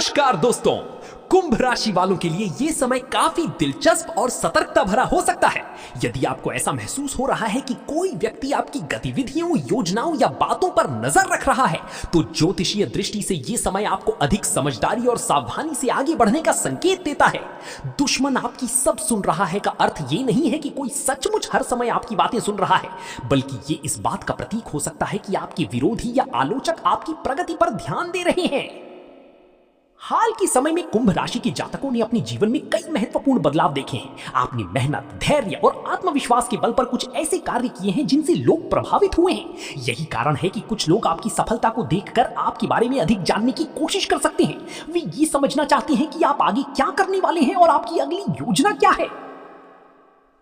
नमस्कार दोस्तों। कुंभ राशि वालों के लिए ये समय काफी दिलचस्प और सतर्कता भरा हो सकता है। यदि आपको ऐसा महसूस हो रहा है कि कोई व्यक्ति आपकी गतिविधियों, योजनाओं या बातों पर नजर रख रहा है, तो ज्योतिषीय दृष्टि से ये समय आपको अधिक समझदारी और सावधानी से आगे बढ़ने का संकेत देता है। दुश्मन आपकी सब सुन रहा है का अर्थ ये नहीं है कि कोई सचमुच हर समय आपकी बातें सुन रहा है, बल्कि ये इस बात का प्रतीक हो सकता है कि आपके विरोधी या आलोचक आपकी प्रगति पर ध्यान दे रहे हैं। हाल के समय में कुंभ राशि के जातकों ने अपने जीवन में कई महत्वपूर्ण बदलाव देखे हैं। आपने मेहनत, धैर्य और आत्मविश्वास के बल पर कुछ ऐसे कार्य किए हैं जिनसे लोग प्रभावित हुए हैं। यही कारण है कि कुछ लोग आपकी सफलता को देखकर आपके बारे में अधिक जानने की कोशिश कर सकते हैं। वे ये समझना चाहते हैं कि आप आगे क्या करने वाले हैं और आपकी अगली योजना क्या है।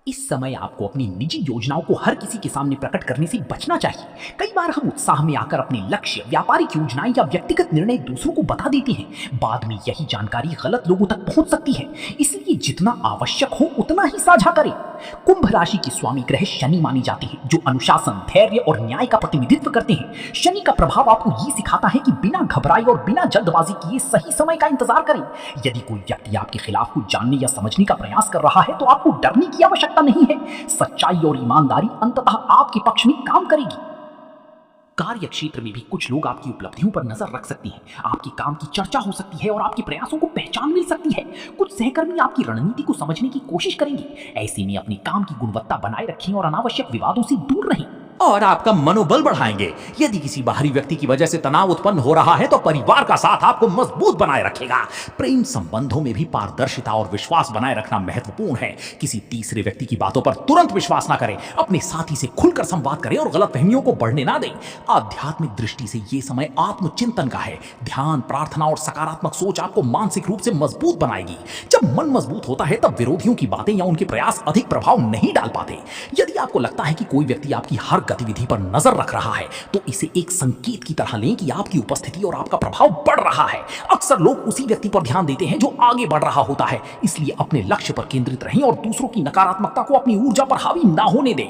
इस समय आपको अपनी निजी योजनाओं को हर किसी के सामने प्रकट करने से बचना चाहिए। कई बार हम उत्साह में आकर अपने लक्ष्य, व्यापारिक योजनाएं या व्यक्तिगत निर्णय दूसरों को बता देते हैं। बाद में यही जानकारी गलत लोगों तक पहुंच सकती है, इसलिए जितना आवश्यक हो उतना ही साझा करें। कुंभ राशि के स्वामी ग्रह शनि माने जाते हैं, जो अनुशासन, धैर्य और न्याय का प्रतिनिधित्व करते हैं। शनि का प्रभाव आपको ये सिखाता है कि बिना घबराए और बिना जल्दबाजी किए सही समय का इंतजार करें। यदि कोई व्यक्ति आपके खिलाफ कुछ जानने या समझने का प्रयास कर रहा है, तो आपको डरने की आवश्यकता नहीं है। सच्चाई और ईमानदारी अंततः आपके पक्ष में काम करेगी। कार्य क्षेत्र में भी कुछ लोग आपकी उपलब्धियों पर नजर रख सकते हैं। आपके काम की चर्चा हो सकती है और आपके प्रयासों को पहचान मिल सकती है। कुछ सहकर्मी आपकी रणनीति को समझने की कोशिश करेंगे। ऐसे में अपने काम की गुणवत्ता बनाए रखें और अनावश्यक विवादों से दूर रहें। और आपका मनोबल बढ़ाएंगे। यदि किसी बाहरी व्यक्ति की वजह से तनाव उत्पन्न हो रहा है, तो परिवार का साथ आपको मजबूत बनाए रखेगा। प्रेम संबंधों में भी पारदर्शिता और विश्वास बनाए रखना महत्वपूर्ण है। किसी तीसरे व्यक्ति की बातों पर तुरंत विश्वास ना करें। अपने साथी से खुलकर संवाद करें और गलतफहमियों को बढ़ने ना दें। आध्यात्मिक दृष्टि से यह समय आत्मचिंतन का है। ध्यान, प्रार्थना और सकारात्मक सोच आपको मानसिक रूप से मजबूत बनाएगी। जब मन मजबूत होता है, तब विरोधियों की बातें या उनके प्रयास अधिक प्रभाव नहीं डाल पाते। यदि आपको लगता है कि कोई व्यक्ति आपकी हर गतिविधि पर नजर रख रहा है, तो इसे एक संकेत की तरह लें कि आपकी उपस्थिति और आपका प्रभाव बढ़ रहा है। अक्सर लोग उसी व्यक्ति पर ध्यान देते हैं जो आगे बढ़ रहा होता है, इसलिए अपने लक्ष्य पर केंद्रित रहें और दूसरों की नकारात्मकता को अपनी ऊर्जा पर हावी ना होने दें।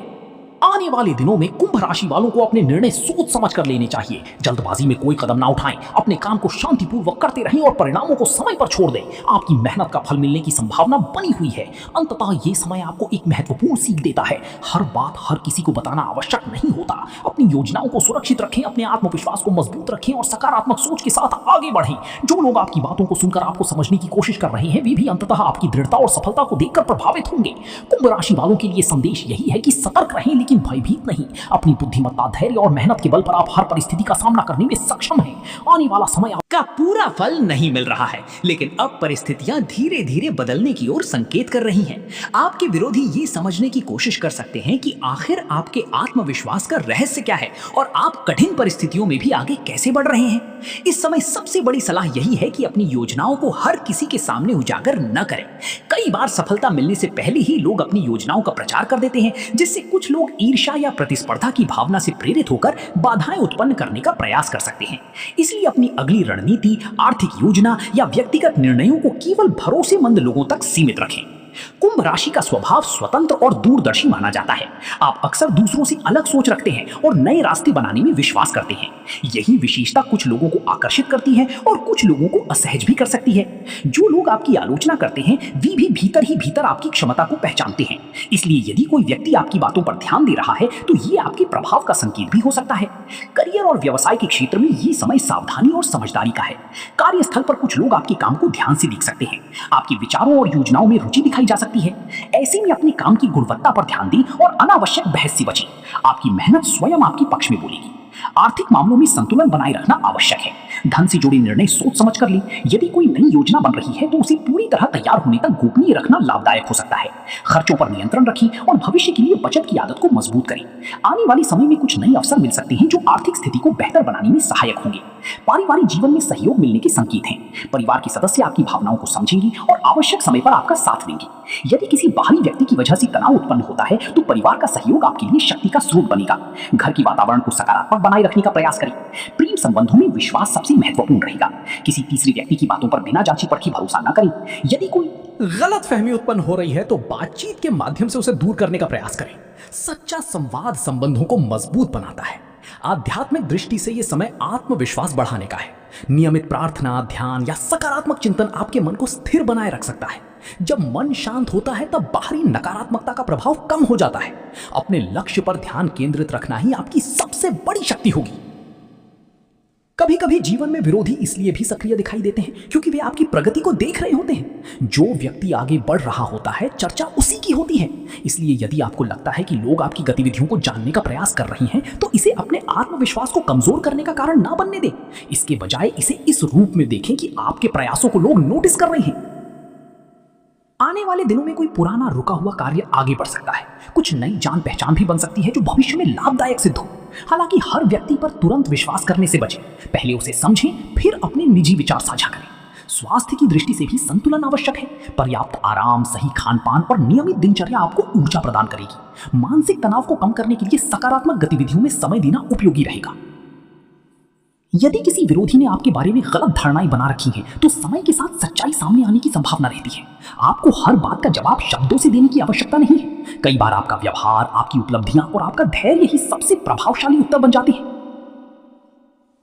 आने वाले दिनों में कुंभ राशि वालों को अपने निर्णय सोच समझ कर लेने चाहिए। जल्दबाजी में कोई कदम ना उठाएं। अपने काम को शांतिपूर्वक करते रहें और परिणामों को समय पर छोड़ दें। आपकी मेहनत का फल मिलने की संभावना बनी हुई है। अंततः ये समय आपको एक महत्वपूर्ण सीख देता है। हर बात हर किसी को बताना आवश्यक नहीं होता। अपनी योजनाओं को सुरक्षित रखें, अपने आत्मविश्वास को मजबूत रखें और सकारात्मक सोच के साथ आगे बढ़ें। जो लोग आपकी बातों को सुनकर आपको समझने की कोशिश कर रहे हैं, वे भी अंततः आपकी दृढ़ता और सफलता को देखकर प्रभावित होंगे। कुंभ राशि वालों के लिए संदेश यही है कि सतर्क रहें, लेकिन भयभीत नहीं। अपनी बुद्धिमत्ता, धैर्य और मेहनत के बल पर आप हर परिस्थिति का सामना करने में सक्षम हैं। आने वाला समय का पूरा फल नहीं मिल रहा है, लेकिन अब परिस्थितियां धीरे धीरे बदलने की ओर संकेत कर रही हैं। आपके विरोधी ये समझने की कोशिश कर सकते हैं कि आखिर आपके आत्मविश्वास का रहस्य क्या है और आप कठिन परिस्थितियों में भी आगे कैसे बढ़ रहे हैं। इस समय सबसे बड़ी सलाह यही है कि अपनी योजनाओं को हर किसी के सामने उजागर न करें। कई बार सफलता मिलने से पहले ही लोग अपनी योजनाओं का प्रचार कर देते हैं, जिससे कुछ लोग ईर्ष्या या प्रतिस्पर्धा की भावना से प्रेरित होकर बाधाएं उत्पन्न करने का प्रयास कर सकते हैं। इसलिए अपनी अगली रणनीति, आर्थिक योजना या व्यक्तिगत निर्णयों को केवल भरोसेमंद लोगों तक सीमित रखें। कुंभ राशि का स्वभाव स्वतंत्र और दूरदर्शी माना जाता है। आप अक्सर दूसरों से अलग सोच रखते हैं और नए रास्ते बनाने में विश्वास करते हैं। यही विशेषता कुछ लोगों को आकर्षित करती है और कुछ लोगों को असहज भी कर सकती है। जो लोग आपकी आलोचना करते हैं, वे भी भीतर ही भीतर आपकी क्षमता को पहचानते हैं। इसलिए यदि कोई व्यक्ति आपकी बातों पर ध्यान दे रहा है, तो ये आपके प्रभाव का संकेत भी हो सकता है। करियर और व्यवसाय के क्षेत्र में ये समय सावधानी और समझदारी का है। कार्यस्थल पर कुछ लोग आपके काम को ध्यान से देख सकते हैं। आपके विचारों और योजनाओं में रुचि दिखाई जा सकती है। ऐसे में अपने काम की गुणवत्ता पर ध्यान दें और अनावश्यक बहस से बचें। आपकी मेहनत स्वयं आपके पक्ष में बोलेगी। आर्थिक मामलों में संतुलन बनाए रखना आवश्यक है। धन से जुड़े निर्णय सोच समझ कर लें। यदि कोई नई योजना बन रही है, तो उसे पूरी तरह तैयार होने तक गोपनीय रखना लाभदायक हो सकता है। खर्चों पर नियंत्रण रखें और भविष्य के लिए बचत की आदत को मजबूत करें। आने वाले समय में कुछ नए अवसर मिल सकते हैं जो आर्थिक स्थिति को बेहतर बनाने में सहायक होंगे। पारिवारिक जीवन में सहयोग मिलने के संकेत हैं। परिवार के सदस्य आपकी भावनाओं को समझेंगे और आवश्यक समय पर आपका साथ देंगे। यदि किसी बाहरी व्यक्ति की वजह से तनाव उत्पन्न होता है, तो परिवार का सहयोग आपके लिए शक्ति का स्रोत बनेगा। घर के वातावरण को सकारात्मक बनाए रखने का प्रयास करें। प्रेम संबंधों में विश्वास सबसे महत्वपूर्ण रहेगा। किसी तीसरे व्यक्ति की बातों पर बिना जांचे परखे भरोसा न करें। यदि कोई गलतफहमी उत्पन्न हो रही है, तो बातचीत के माध्यम से उसे दूर करने का प्रयास करें। सच्चा संवाद संबंधों को मजबूत बनाता है। आध्यात्मिक दृष्टि से यह समय आत्मविश्वास बढ़ाने का है। नियमित प्रार्थना, ध्यान या सकारात्मक चिंतन आपके मन को स्थिर बनाए रख सकता है। जब मन शांत होता है तब बाहरी नकारात्मकता का प्रभाव कम हो जाता है। अपने लक्ष्य पर ध्यान केंद्रित रखना ही आपकी सबसे बड़ी शक्ति होगी। कभी कभी जीवन में विरोधी इसलिए भी सक्रिय दिखाई देते हैं क्योंकि वे आपकी प्रगति को देख रहे होते हैं। जो व्यक्ति आगे बढ़ रहा होता है, चर्चा उसी की होती है। इसलिए यदि आपको लगता है कि लोग आपकी गतिविधियों को जानने का प्रयास कर रहे हैं, तो इसे अपने आत्मविश्वास को कमजोर करने का कारण ना बनने दें। इसके बजाय इसे इस रूप में देखें कि आपके प्रयासों को लोग नोटिस कर रहे हैं। आने वाले दिनों में कोई पुराना रुका हुआ कार्य आगे बढ़ सकता है। कुछ नई जान पहचान भी बन सकती है जो भविष्य में लाभदायक सिद्ध हो। हालांकि हर व्यक्ति पर तुरंत विश्वास करने से बचें। पहले उसे समझें, फिर अपने निजी विचार साझा करें। स्वास्थ्य की दृष्टि से भी संतुलन आवश्यक है। पर्याप्त आराम, सही खान-पान और नियमित दिनचर्या आपको ऊर्जा प्रदान करेगी। मानसिक तनाव को कम करने के लिए सकारात्मक गतिविधियों में समय देना उपयोगी रहेगा। यदि किसी विरोधी ने आपके बारे में गलत धारणाएं बना रखी हैं, तो समय के साथ सच्चाई सामने आने की संभावना रहती है। आपको हर बात का जवाब शब्दों से देने की आवश्यकता नहीं है। कई बार आपका व्यवहार, आपकी उपलब्धियां और आपका धैर्य ही सबसे प्रभावशाली उत्तर बन जाते हैं।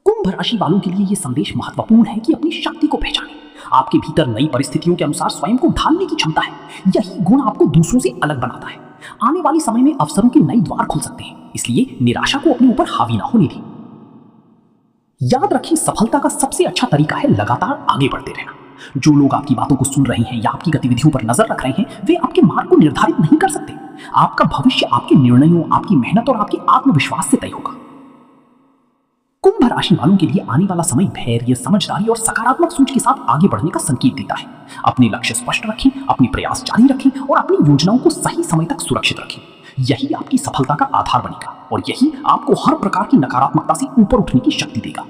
कुंभ राशि वालों के लिए यह संदेश महत्वपूर्ण है कि अपनी शक्ति को पहचानें। आपके भीतर नई परिस्थितियों के अनुसार स्वयं को ढालने की क्षमता है। यही गुण आपको दूसरों से अलग बनाता है। आने वाले समय में अवसरों के नए द्वार खुल सकते हैं, इसलिए निराशा को अपने ऊपर हावी ना होने दें। याद रखें, सफलता का सबसे अच्छा तरीका है लगातार आगे बढ़ते रहना। जो लोग आपकी बातों को सुन रहे हैं या आपकी गतिविधियों पर नजर रख रहे हैं, वे आपके मार्ग को निर्धारित नहीं कर सकते। आपका भविष्य आपके निर्णयों, आपकी मेहनत और आपके आत्मविश्वास से तय होगा। कुंभ राशि वालों के लिए आने वाला समय धैर्य, समझदारी और सकारात्मक सोच के साथ आगे बढ़ने का संकेत देता है। अपने लक्ष्य स्पष्ट रखें, अपने प्रयास जारी रखें और अपनी योजनाओं को सही समय तक सुरक्षित रखें। यही आपकी सफलता का आधार बनेगा और यही आपको हर प्रकार की नकारात्मकता से ऊपर उठने की शक्ति देगा।